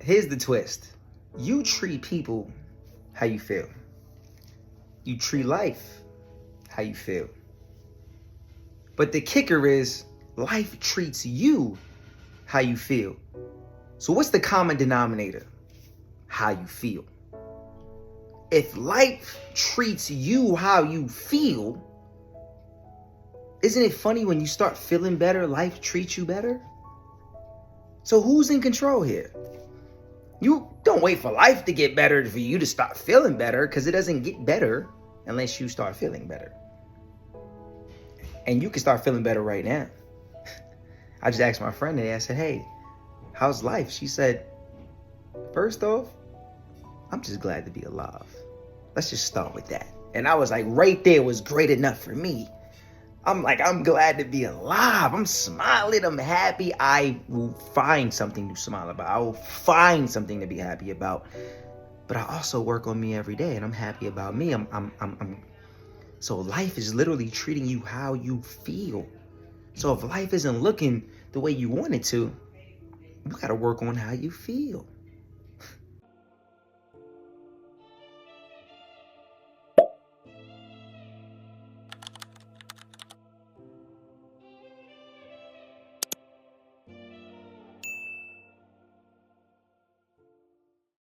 here's the twist. You treat people how you feel. You treat life how you feel. But the kicker is life treats you how you feel. So what's the common denominator? How you feel. If life treats you how you feel, isn't it funny when you start feeling better, life treats you better? So who's in control here? You don't wait for life to get better for you to start feeling better, because it doesn't get better unless you start feeling better. And you can start feeling better right now. I just asked my friend today, I said, hey, how's life? She said, first off, I'm just glad to be alive. Let's just start with that. And I was like, right there was great enough for me. I'm like, I'm glad to be alive. I'm smiling. I'm happy. I will find something to smile about. I will find something to be happy about. But I also work on me every day, and I'm happy about me. So life is literally treating you how you feel. So if life isn't looking the way you want it to, you got to work on how you feel.